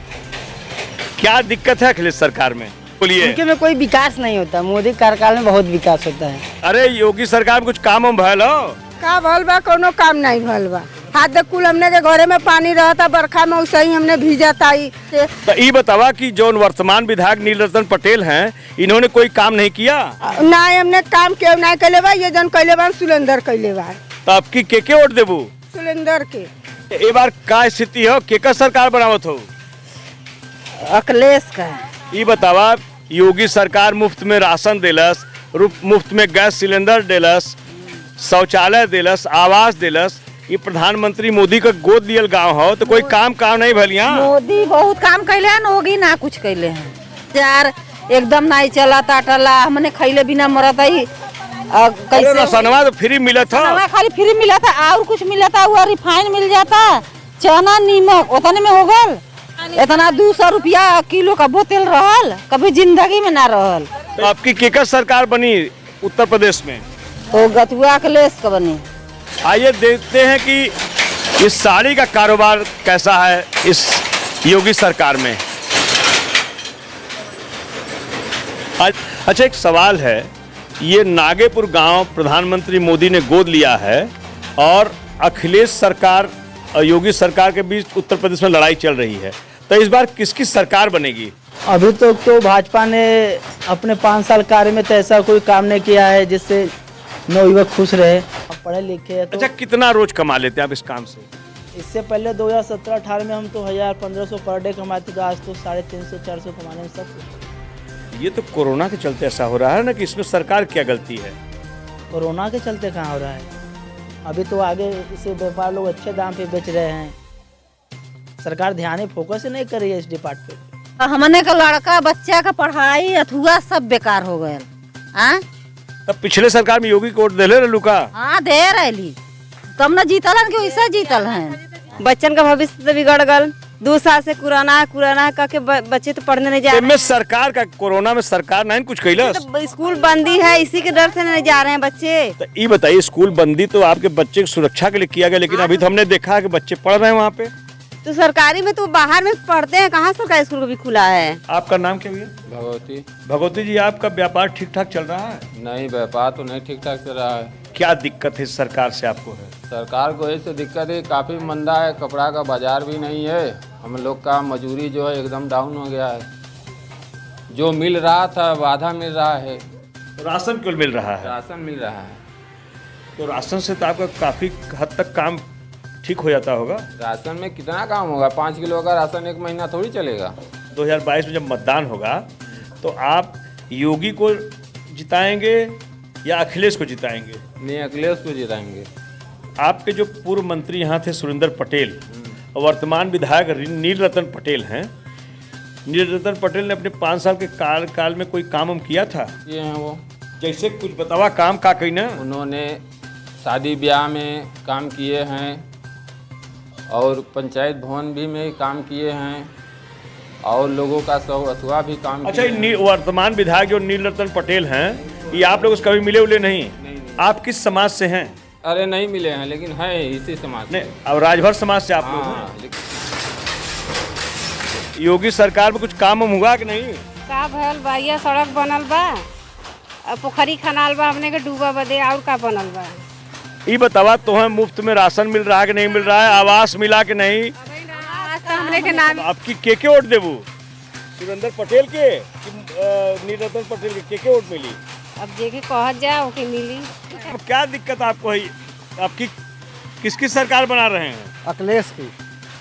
क्या दिक्कत है अखिलेश सरकार में? बोलिए। उनके में कोई विकास नहीं होता, मोदी कार्यकाल में बहुत विकास होता है। अरे योगी सरकार में कुछ काम भयल हो? का भल बा, कोनो काम नहीं भल बा। हाथ देख कुल हमने के घरे में पानी रहता, बरखा में वैसे ही हमने भीजता ही। तो ये बतावा कि जो वर्तमान विधायक नील रतन पटेल हैं, इन्होंने कोई काम नहीं किया? नहीं, हमने काम क्यों नहीं कैले बा, ये जन कैले बा सुरेंद्र कैले बा। तो आपकी के वोट देबू? सुरेंद्र के। ए बार का स्थिति हो, के सरकार बनावत हो? अखिलेश का। ये बतावा, योगी सरकार मुफ्त में राशन देलस, मुफ्त में गैस सिलेंडर देलस, शौचालय देलस, आवास देलस। ये प्रधानमंत्री मोदी का गोद लियल गांव हो, तो कोई काम नहीं भलिया? मोदी बहुत काम कैले हैं, योगी ना कुछ कैले हैं यार। एकदम नहीं चला टाटला, हमने खैले बिना मरत ही। कैसे राशनवा तो फ्री मिला था? खाली फ्री मिला था, और कुछ मिला था, वो रिफाइन मिल जाता, चना नीमक उतने में हो गल। इतना 200 रुपया किलो का बोतल रहल, कभी जिंदगी में ना रहल। तो आपकी केकर सरकार बनी उत्तर प्रदेश में? तो गतुआ अखिलेश का बनी। आइए देखते हैं कि इस साड़ी का कारोबार कैसा है इस योगी सरकार में। अच्छा, एक सवाल है, ये नागेपुर गांव प्रधानमंत्री मोदी ने गोद लिया है और अखिलेश सरकार और योगी सरकार के बीच उत्तर प्रदेश में लड़ाई चल रही है। तो इस बार किसकी सरकार बनेगी? अभी तो भाजपा ने अपने 5 साल कार्य में तो ऐसा कोई काम नहीं किया है जिससे नवयुवक खुश रहे, पढ़े लिखे। तो अच्छा, कितना रोज कमा लेते हैं आप इस काम से? इससे पहले 2017-18 में हम तो 1000-1500 पर डे कमाते थे, आज तो 350-400 कमाने में सब। ये तो कोरोना के चलते ऐसा हो रहा है ना, कि इसमें सरकार क्या गलती है? कोरोना के चलते कहाँ हो रहा है? अभी तो आगे इसे व्यापार लोग अच्छे दाम पे बेच रहे हैं। सरकार ध्यान ही फोकस ही नहीं कर रही है इस डिपार्टमेंट। हमने का लड़का बच्चा का पढ़ाई अथुआ सब बेकार हो गया। तब पिछले सरकार में योगी को वोट दिले रहलू का? हाँ दे रही तब न जीतल हन कि वैसे जीतल हैं। बच्चन का भविष्य तो बिगड़ गल। 2 साल से कुराना करके बच्चे तो पढ़ने नहीं जा रहे में सरकार का कोरोना में सरकार नहीं कुछ कैलस? तो स्कूल बंदी है, इसी के डर से नहीं जा रहे हैं बच्चे। तो ये बताइए, स्कूल बंदी तो आपके बच्चे की सुरक्षा के लिए किया गया, लेकिन अभी तो हमने देखा है कि बच्चे पढ़ रहे हैं वहाँ पे। तो सरकारी में तो बाहर में पढ़ते हैं, कहाँ सरकारी स्कूल भी खुला है। आपका नाम क्या भैया? भगवती। भगवती जी, आपका व्यापार ठीक ठाक चल रहा है? नहीं, व्यापार तो नहीं ठीक ठाक चल रहा है। क्या दिक्कत है सरकार से आपको है? सरकार को ऐसे दिक्कत है, काफ़ी मंदा है, कपड़ा का बाजार भी नहीं है, हम लोग का मजदूरी जो है एकदम डाउन हो गया है। जो मिल रहा था वो आधा मिल रहा है। राशन क्यों मिल रहा है? राशन मिल रहा है। तो राशन से तो आपका काफ़ी हद तक काम ठीक हो जाता होगा। राशन में कितना काम होगा? 5 किलो का राशन 1 महीना थोड़ी चलेगा। 2022 में जब मतदान होगा तो आप योगी को जिताएंगे या अखिलेश को जिताएंगे? नहीं, अखिलेश को जिताएंगे। आपके जो पूर्व मंत्री यहाँ थे सुरेंद्र पटेल और वर्तमान विधायक नील रतन पटेल हैं, नील रतन पटेल ने अपने 5 साल के कार्यकाल में कोई काम किया था? ये हैं वो, जैसे कुछ बतावा काम का कही ना। उन्होंने शादी ब्याह में काम किए हैं और पंचायत भवन भी में काम किए हैं और लोगों का अथवा भी काम। अच्छा, वर्तमान विधायक जो नील रतन पटेल हैं, ये आप लोग उससे कभी मिले उले नहीं? आप किस समाज से हैं? अरे नहीं मिले हैं, लेकिन है इसी समाज से। अब राजभर समाज से आप लोग हैं। योगी सरकार में कुछ काम हुआ कि नहीं? का भल बा, ये सड़क बनल बा, पोखरी खनाल बा, हमने के डूबा बदे और का बनल बा। ये बतावा, तुम्हें मुफ्त में राशन मिल रहा है कि नहीं मिल रहा है? आवास मिला कि नहीं? हमने के नाम आपकी के वोट देबू? सुरेंद्र पटेल के नील रतन पटेल के वोट मिली? अब जेके कहत जाओ कि मिली। अब क्या दिक्कत आपको है? आपकी किसकी सरकार बना रहे हैं? अखिलेश की।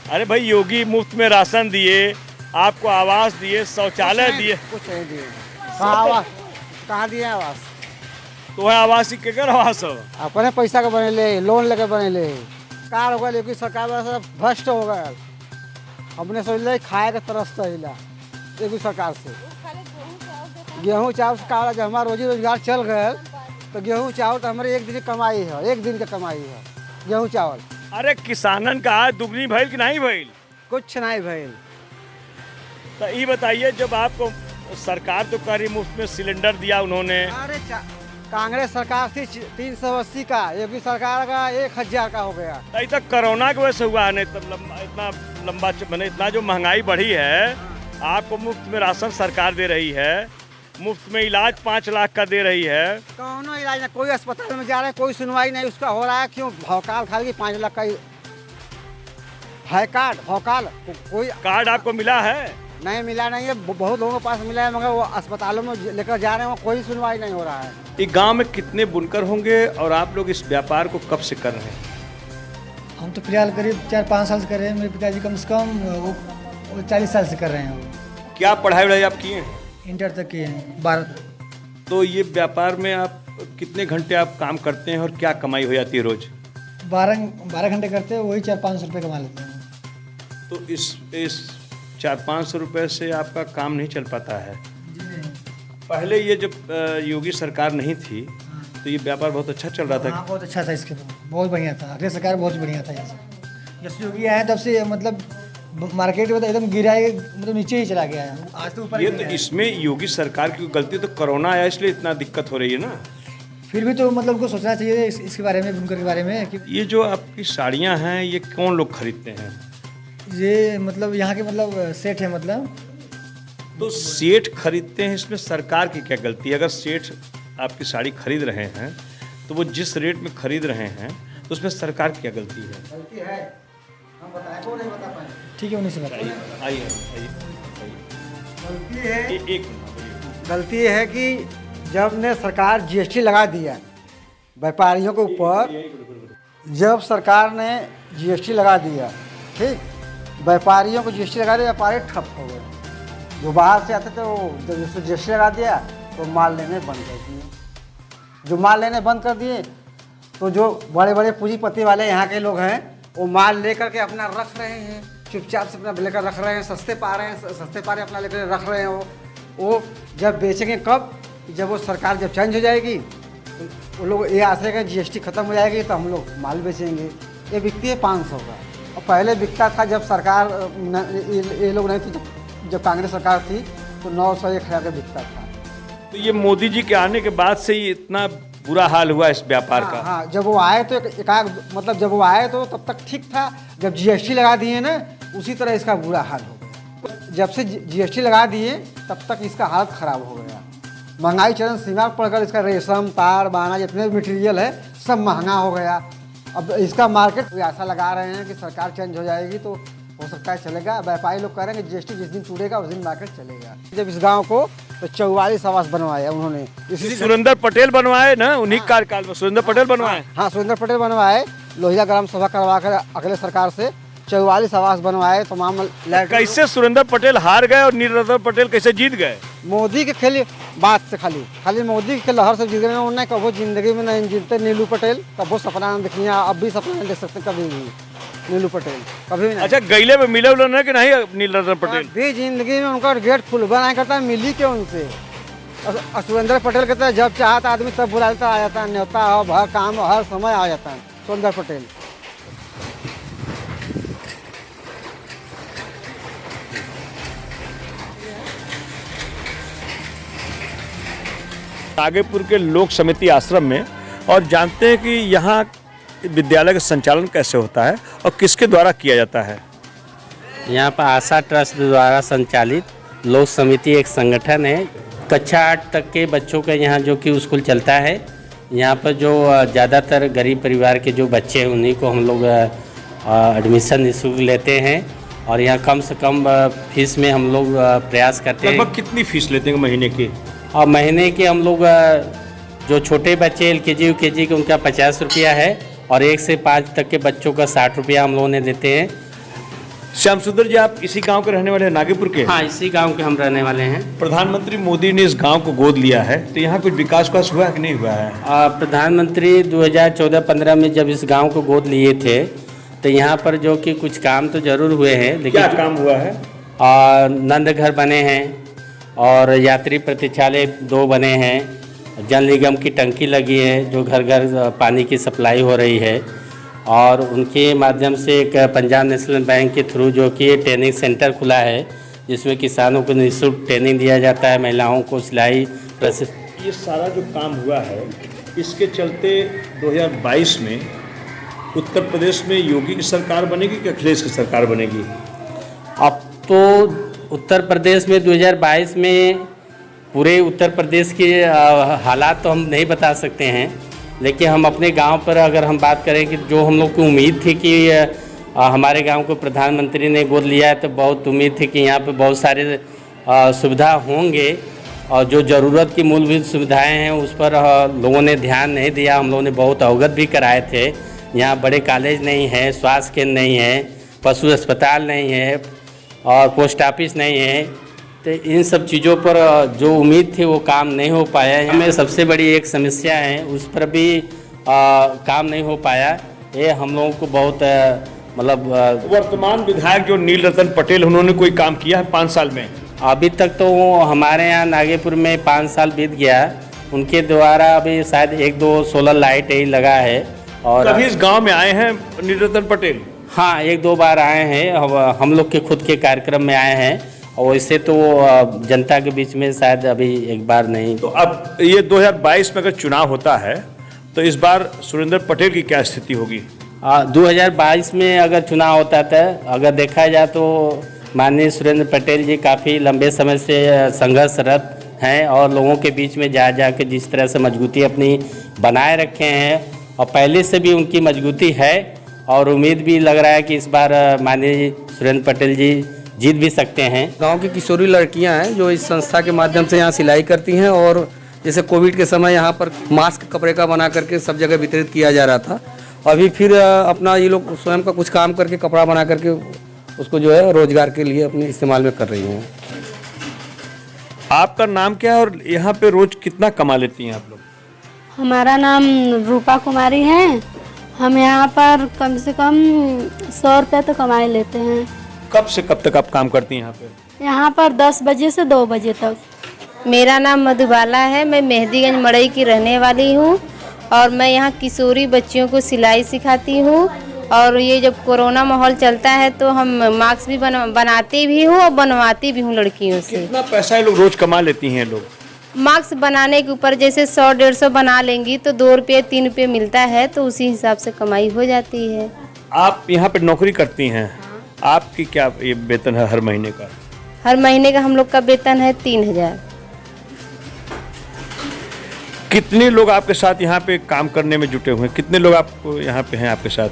अरे भाई, योगी मुफ्त में राशन दिए, आपको आवास दिए, शौचालय दिए। कुछ नहीं दिए। आवास कहाँ दिए? आवास तो है आवास ही केकर आवास हो? अपने पैसा के बने ले, लोन लेके बने ले। कार हो गया, योगी सरकार भ्रष्ट हो गया। हमने सोच लिया खाए के तरस हिला योगी सरकार से। गेहूँ चावल से काला जब हमारा रोजी रोजगार चल गए तो गेहूँ चावल तो हमारे 1 दिन की कमाई है, 1 दिन की कमाई है गेहूँ चावल। अरे किसानन का आज दुगनी भइल कि नहीं भइल? कुछ नहीं भइल। तो ये बताइए, जब आपको सरकार तो करी मुफ्त में सिलेंडर दिया उन्होंने। अरे कांग्रेस सरकार थी 380 का, योगी सरकार का 1000 का हो गया। तो तक कोरोना की वजह से हुआ है, नहीं तब इतना लंबा मैंने इतना जो महंगाई बढ़ी है, आपको मुफ्त में राशन सरकार दे रही है, मुफ्त में इलाज 5 लाख का दे रही है। कौनो इलाज ना, कोई अस्पताल में जा रहे हैं, कोई सुनवाई नहीं उसका हो रहा है। क्यों? भौकाल खाली 5 लाख का है कार्ड, भौकाल। कोई कार्ड आपको मिला है? नहीं मिला नहीं है, बहुत लोगों के पास मिला है, मगर वो अस्पतालों में लेकर जा रहे हैं, कोई सुनवाई नहीं हो रहा है। एक गांव में कितने बुनकर होंगे और आप लोग इस व्यापार को कब से कर रहे हैं? हम तो फिलहाल करीब 4-5 साल से कर रहे हैं। मेरे पिताजी कम से कम वो 40 साल से कर रहे हैं। वो क्या पढ़ाई वढ़ाई आप किए हैं? इंटर तक किए हैं, 12 तक। तो ये व्यापार में आप कितने घंटे आप काम करते हैं और क्या कमाई हो जाती है रोज? 12 घंटे करते हैं, वही 400-500 रुपये कमा लेते हैं। तो इस 400-500 रुपये से आपका काम नहीं चल पाता है? पहले ये जब योगी सरकार नहीं थी तो ये व्यापार बहुत अच्छा चल रहा था। हाँ, बहुत अच्छा था, इसके बहुत बढ़िया था। अगले सरकार बहुत बढ़िया था। जब से योगी आए तब से मतलब मार्केट में तो एकदम गिरा है, मतलब नीचे ही चला गया है, आज तो ऊपर। ये तो इसमें योगी सरकार की गलती, तो कोरोना आया इसलिए इतना दिक्कत हो रही है ना। फिर भी तो मतलब उनको सोचना चाहिए इसके बारे में, बुनकर के बारे में कि ये जो आपकी साड़ियाँ हैं ये कौन लोग खरीदते हैं? ये मतलब यहाँ के मतलब सेठ है। मतलब तो सेठ खरीदते हैं, इसमें सरकार की क्या गलती है? अगर सेठ आपकी साड़ी खरीद रहे हैं तो वो जिस रेट में खरीद रहे हैं तो उसमें सरकार की क्या गलती है? गलती है, हम बताएं को नहीं बता पाए। ठीक है, उन्हीं से बताइए। आइए गलती है, एक गलती है कि जब ने सरकार जीएसटी लगा दिया व्यापारियों के ऊपर, जब सरकार ने जीएसटी लगा दिया, ठीक, व्यापारियों को जीएसटी लगा दिया, व्यापारी ठप हो गए। जो बाहर से आते थे वो जब जीएसटी लगा दिया तो माल लेने बंद कर दिए। जो माल लेने बंद कर दिए तो जो बड़े बड़े पूंजीपति वाले यहाँ के लोग हैं वो माल लेकर के अपना रख रहे हैं, चुपचाप से अपना लेकर रख रहे हैं, सस्ते पा रहे हैं, सस्ते पा रहे अपना लेकर रख रहे हैं। वो जब बेचेंगे कब? जब वो सरकार जब चेंज हो जाएगी वो लोग ये आशा है कि GST खत्म हो जाएगी तो हम लोग माल बेचेंगे। ये बिकती है 500 का, और पहले बिकता था जब सरकार ये लोग नहीं थी, जब कांग्रेस सरकार थी तो 900-1000 का बिकता था। तो ये मोदी जी के आने के बाद से ही इतना बुरा हाल हुआ इस व्यापार का? हाँ, जब वो आए तो मतलब जब वो आए तो तब तक ठीक था, जब GST लगा दिए ना उसी तरह इसका बुरा हाल हो गया। जब से GST लगा दिए तब तक इसका हालत ख़राब हो गया। महंगाई चरम सीमा पर पड़कर इसका रेशम, तार, बाना जितने भी मटेरियल है सब महंगा हो गया। अब इसका मार्केट कोई आशा लगा रहे हैं कि सरकार चेंज हो जाएगी तो हो सकता है चलेगा। व्यापारी लोग कह रहे हैं कि GST जिस दिन टूटेगा उस दिन मार्केट चलेगा। जब इस गांव को तो 44 आवास बनवाए उन्होंने, इसलिए सुरेंद्र पटेल बनवाए ना, उन्हीं कार्यकाल में सुरेंद्र पटेल बनवाए। हाँ, सुरेंद्र पटेल बनवाए। लोहिया ग्राम सभा करवा कर अगले सरकार से 44 आवास बनवाए। तमाम कैसे सुरेंद्र पटेल हार गए और नीलरतन पटेल कैसे जीत गए? मोदी के खेल बात से खाली मोदी के लहर से जीत गए। उन्होंने कभी जिंदगी में नहीं जीतते नीलू पटेल, कभी सपना नहीं देखनी, अब भी सपना नहीं देख सकते कभी भी नीलू पटेल, कभी भी नहीं। अच्छा, गईले में मिले उन्होंने कि नहीं नीलरतन पटेल? भी जिंदगी में उनका गेट खुलवा नहीं करता, मिली क्यों उनसे? सुरेंद्र पटेल कहते हैं जब चाहता आदमी तब बुलाता आ जाता है, न्योता हो हर काम हर समय आ जाता है सुरेंद्र पटेल। आगेपुर के लोक समिति आश्रम में, और जानते हैं कि यहाँ विद्यालय का संचालन कैसे होता है और किसके द्वारा किया जाता है। यहाँ पर आशा ट्रस्ट द्वारा संचालित लोक समिति एक संगठन है। कक्षा 8 तक के बच्चों का यहाँ जो कि स्कूल चलता है। यहाँ पर जो ज़्यादातर गरीब परिवार के जो बच्चे हैं उन्हीं को हम लोग एडमिशन निःशुल्क लेते हैं, और यहाँ कम से कम फीस में हम लोग प्रयास करते हैं। लगभग कितनी फीस लेते हैं महीने की? और महीने के हम लोग जो छोटे बच्चे LKG UKG के उनका 50 रुपया है, और 1 से 5 तक के बच्चों का 60 रुपया हम लोगों ने देते हैं। श्याम सुंदर जी, आप इसी गांव के रहने वाले हैं, नागेपुर के? हाँ, इसी गांव के हम रहने वाले हैं। प्रधानमंत्री मोदी ने इस गांव को गोद लिया है, तो यहाँ कुछ विकास हुआ कि नहीं हुआ है? प्रधानमंत्री 2014-15 में जब इस गांव को गोद लिए थे तो यहाँ पर जो कि कुछ काम तो जरूर हुए हैं, लेकिन क्या काम हुआ है? नंद घर बने हैं, और यात्री प्रतीक्षालय 2 बने हैं, जल निगम की टंकी लगी है जो घर घर पानी की सप्लाई हो रही है, और उनके माध्यम से एक पंजाब नेशनल बैंक के थ्रू जो कि ट्रेनिंग सेंटर खुला है जिसमें किसानों को निःशुल्क ट्रेनिंग दिया जाता है, महिलाओं को सिलाई। ये सारा जो काम हुआ है इसके चलते 2022 में उत्तर प्रदेश में योगी की सरकार बनेगी कि अखिलेश की सरकार बनेगी? अब तो उत्तर प्रदेश में 2022 में पूरे उत्तर प्रदेश के हालात तो हम नहीं बता सकते हैं, लेकिन हम अपने गांव पर अगर हम बात करें कि जो हम लोग को उम्मीद थी कि हमारे गांव को प्रधानमंत्री ने गोद लिया है, तो बहुत उम्मीद थी कि यहाँ पे बहुत सारे सुविधा होंगे, और जो ज़रूरत की मूलभूत सुविधाएं हैं उस पर लोगों ने ध्यान नहीं दिया। हम लोगों ने बहुत अवगत भी कराए थे। यहाँ बड़े कॉलेज नहीं है, स्वास्थ्य केंद्र नहीं है, पशु अस्पताल नहीं है, और पोस्ट ऑफिस नहीं है। तो इन सब चीज़ों पर जो उम्मीद थी वो काम नहीं हो पाया। हमें सबसे बड़ी एक समस्या है, उस पर भी काम नहीं हो पाया। ये हम लोगों को बहुत मतलब वर्तमान विधायक जो नीलरतन पटेल, उन्होंने कोई काम किया है 5 साल में? अभी तक तो हमारे यहाँ नागेपुर में 5 साल बीत गया, उनके द्वारा अभी शायद 1-2 सोलर लाइट ही लगा है। और कभी इस गाँव में आए हैं नीलरतन पटेल? हाँ, 1-2 बार आए हैं, हम लोग के खुद के कार्यक्रम में आए हैं, और वैसे तो जनता के बीच में शायद अभी एक बार नहीं। तो अब ये 2022 में अगर चुनाव होता है तो इस बार सुरेंद्र पटेल की क्या स्थिति होगी? 2022 में अगर चुनाव होता था, अगर देखा जाए तो माननीय सुरेंद्र पटेल जी काफ़ी लंबे समय से संघर्षरत हैं, और लोगों के बीच में जा के जिस तरह से मजबूती अपनी बनाए रखे हैं, और पहले से भी उनकी मजबूती है, और उम्मीद भी लग रहा है कि इस बार माननीय सुरेंद्र पटेल जी जीत भी सकते हैं। गांव की किशोरी लड़कियां हैं जो इस संस्था के माध्यम से यहाँ सिलाई करती हैं, और जैसे कोविड के समय यहाँ पर मास्क कपड़े का बना करके सब जगह वितरित किया जा रहा था, अभी फिर अपना ये लोग स्वयं का कुछ काम करके कपड़ा बना करके उसको जो है रोजगार के लिए अपने इस्तेमाल में कर रही हैं। आपका नाम क्या है और यहाँ पे रोज कितना कमा लेती हैं आप लोग? हमारा नाम रूपा कुमारी है। हम यहाँ पर कम से कम 100 रुपये तो कमा ही लेते हैं। कब से कब तक आप काम करती हैं यहाँ पे? यहाँ पर 10 बजे से 2 बजे तक। मेरा नाम मधुबाला है। मैं मेहंदीगंज मड़ई की रहने वाली हूँ और मैं यहाँ किशोरी बच्चियों को सिलाई सिखाती हूँ। और ये जब कोरोना माहौल चलता है तो हम मास्क भी बनाती भी हूँ और बनवाती भी हूँ लड़कियों से। कितना पैसा ये लोग रोज कमा लेती हैं लोग? मास्क बनाने के ऊपर जैसे 100-150 बना लेंगी तो 2 रुपये 3 रुपये मिलता है, तो उसी हिसाब से कमाई हो जाती है। आप यहाँ पे नौकरी करती हैं, आपकी क्या ये वेतन है हर महीने का? हर महीने का हम लोग का वेतन है 3000। कितने लोग आपके साथ यहाँ पे काम करने में जुटे हुए हैं? कितने लोग आपको यहाँ पे हैं आपके साथ?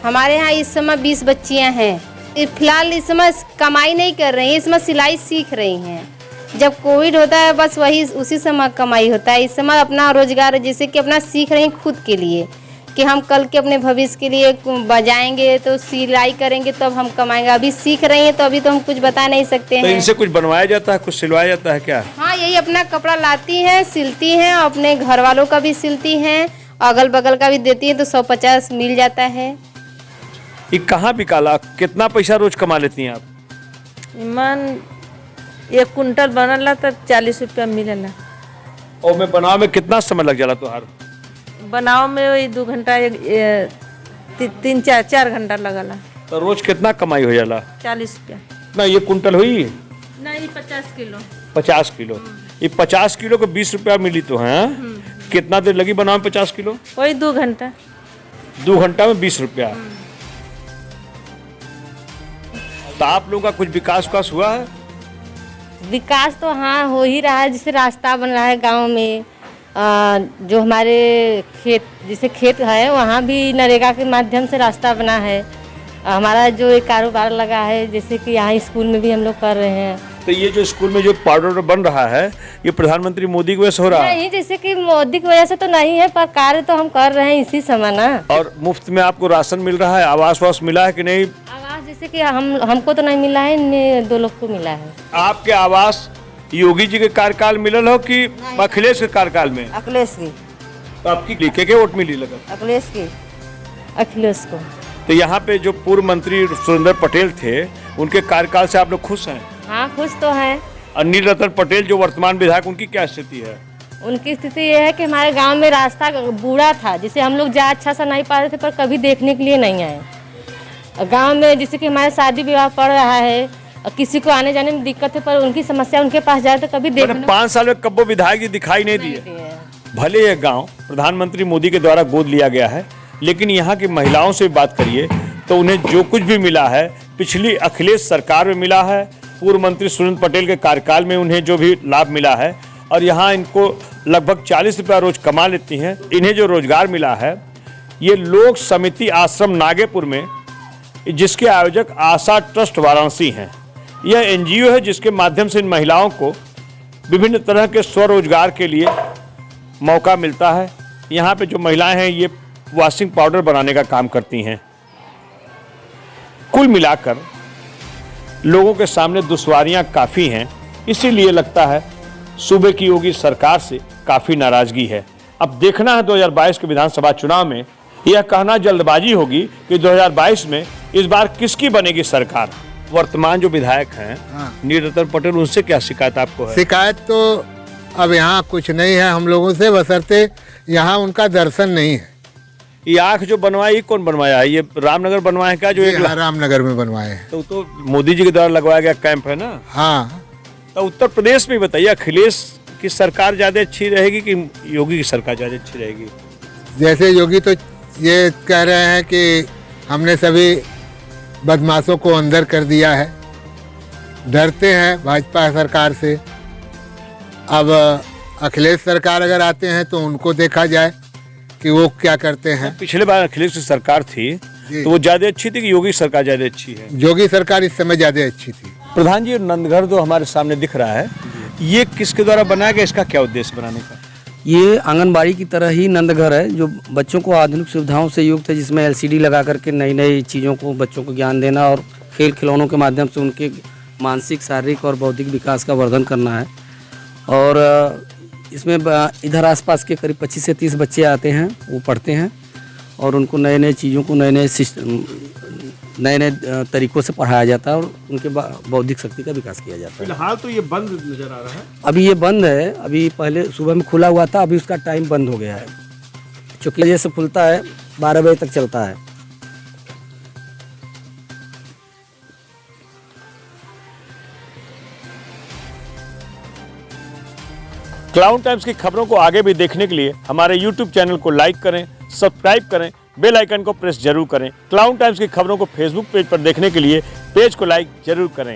हमारे यहाँ इस समय 20 बच्चियाँ हैं। फिलहाल इस समय कमाई नहीं कर रही हैं, इस समय सिलाई सीख रही हैं। जब कोविड होता है बस वही उसी समय कमाई होता है। इस समय अपना रोजगार जैसे कि अपना सीख रही हैं खुद के लिए, कि हम कल के अपने भविष्य के लिए बजाएंगे तो सिलाई करेंगे तो अब हम कमाएंगे। अभी सीख रही हैं तो अभी तो हम कुछ बता नहीं सकते हैं। तो इनसे कुछ बनवाया जाता है, कुछ सिलवाया जाता है क्या? हाँ, यही अपना कपड़ा लाती हैं, सिलती हैं, अपने घर वालों का भी सिलती हैं, अगल बगल का भी देती हैं, तो 150 मिल जाता है। ये कहाँ बिकाला? कितना पैसा रोज कमा लेती हैं आप? मन 1 कुंटल बनला तब 40 रुपया मिलेला। और मैं बनाव में कितना समय लग जाला तोहार? बनाव में वही 2 घंटा 3-4 घंटा लगला। तो रोज कितना कमाई हो जाला? 40 रुपया। ना ये कुंटल हुई? नहीं, 50 किलो। 50 किलो। ये 50 किलो को 20 रुपया मिली तो है। कितना देर लगी बनाव में 50 किलो? वही 2 घंटा। 2 घंटा में 20 रुपया। तो आप लोगों का कुछ विकास हुआ है? विकास तो हाँ हो ही रहा है। जैसे रास्ता बन रहा है गांव में, जो हमारे खेत जैसे खेत है वहाँ भी नरेगा के माध्यम से रास्ता बना है। हमारा जो एक कारोबार लगा है, जैसे कि यहाँ स्कूल में भी हम लोग कर रहे हैं। तो ये जो स्कूल में जो पाउडर बन रहा है ये प्रधानमंत्री मोदी की वजह से हो रहा है? नहीं, जैसे कि मोदी की वजह से तो नहीं है, पर कार्य तो हम कर रहे हैं इसी समय ना। और मुफ्त में आपको राशन मिल रहा है? आवास मिला है कि नहीं? आवास जैसे कि हमको तो नहीं मिला है, इनमें 2 लोग को मिला है। आपके आवास योगी जी के कार्यकाल मिलल हो कि अखिलेश के कार्यकाल में? अखिलेश की। तो आपकी के वोट मिली लगा? अखिलेश की। अखिलेश को। तो यहाँ पे जो पूर्व मंत्री सुरेंद्र पटेल थे उनके कार्यकाल से आप लोग खुश हैं? हाँ, खुश तो हैं। और नीलरतन पटेल जो वर्तमान विधायक, उनकी क्या स्थिति है? उनकी स्थिति ये है कि हमारे गांव में रास्ता बूढ़ा था, जिसे हम लोग जा अच्छा सा नहीं पा रहे थे, पर कभी देखने के लिए नहीं आए। गांव में जैसे कि हमारे शादी विवाह पड़ रहा है, किसी को आने जाने में दिक्कत है, पर उनकी समस्या उनके पास जाए तो कभी देखने 5 साल में कब्बो विधायक दिखाई नहीं दिए। भले यह गाँव प्रधानमंत्री मोदी के द्वारा गोद लिया गया है, लेकिन यहाँ की महिलाओं से बात करिए तो उन्हें जो कुछ भी मिला है पिछली अखिलेश सरकार में मिला है, पूर्व मंत्री सुरेंद्र पटेल के कार्यकाल में उन्हें जो भी लाभ मिला है, और यहाँ इनको लगभग 40 रुपया रोज कमा लेती हैं। इन्हें जो रोजगार मिला है ये लोक समिति आश्रम नागेपुर में, जिसके आयोजक आशा ट्रस्ट वाराणसी हैं। यह एनजीओ है जिसके माध्यम से इन महिलाओं को विभिन्न तरह के स्वरोजगार के लिए मौका मिलता है। यहाँ पे जो महिलाएं हैं ये वॉशिंग पाउडर बनाने का काम करती हैं। कुल मिलाकर लोगों के सामने दुश्वारियां काफ़ी हैं, इसीलिए लगता है सूबे की योगी सरकार से काफ़ी नाराज़गी है। अब देखना है 2022 के विधानसभा चुनाव में यह कहना जल्दबाजी होगी कि 2022 में इस बार किसकी बनेगी सरकार। वर्तमान जो विधायक हैं नीलरतन पटेल, उनसे क्या शिकायत आपको है? शिकायत तो अब यहाँ कुछ नहीं है हम लोगों से, बशर्ते यहाँ उनका दर्शन नहीं है। ये आँख जो बनवाई कौन बनवाया है? ये रामनगर बनवाया है क्या? जो एक रामनगर में बनवाए हैं। तो मोदी जी के द्वारा लगवाया गया कैंप है ना? हाँ। तो उत्तर प्रदेश में बताइए, अखिलेश की सरकार ज़्यादा अच्छी रहेगी कि योगी की सरकार ज़्यादा अच्छी रहेगी? जैसे योगी तो ये कह रहे हैं कि हमने सभी बदमाशों को अंदर कर दिया है, डरते हैं भाजपा सरकार से। अब अखिलेश सरकार अगर आते हैं तो उनको देखा जाए कि वो क्या करते हैं। पिछले बार अखिलेश की सरकार थी तो वो ज़्यादा अच्छी थी कि योगी सरकार ज़्यादा अच्छी है? योगी सरकार इस समय ज़्यादा अच्छी थी। प्रधान जी, नंदघर जो हमारे सामने दिख रहा है ये किसके द्वारा बनाया गया? इसका क्या उद्देश्य बनाने का? ये आंगनबाड़ी की तरह ही नंदघर है जो बच्चों को आधुनिक सुविधाओं से युक्त है, जिसमें LCD लगा करके नई नई चीज़ों को बच्चों को ज्ञान देना और खेल खिलौनों के माध्यम से उनके मानसिक, शारीरिक और बौद्धिक विकास का वर्धन करना है। और इसमें इधर आसपास के करीब 25 से 30 बच्चे आते हैं, वो पढ़ते हैं और उनको नए नए चीज़ों को, नए नए नए नए तरीक़ों से पढ़ाया जाता है और उनके बौद्धिक शक्ति का विकास किया जाता है। फिलहाल तो ये बंद नज़र आ रहा है। अभी ये बंद है, अभी पहले सुबह में खुला हुआ था, अभी उसका टाइम बंद हो गया है। चूँकि बजे से खुलता है 12 बजे तक चलता है। क्लाउड टाइम्स की खबरों को आगे भी देखने के लिए हमारे YouTube चैनल को लाइक करें, सब्सक्राइब करें, बेल आइकन को प्रेस जरूर करें। क्लाउड टाइम्स की खबरों को फेसबुक पेज पर देखने के लिए पेज को लाइक जरूर करें।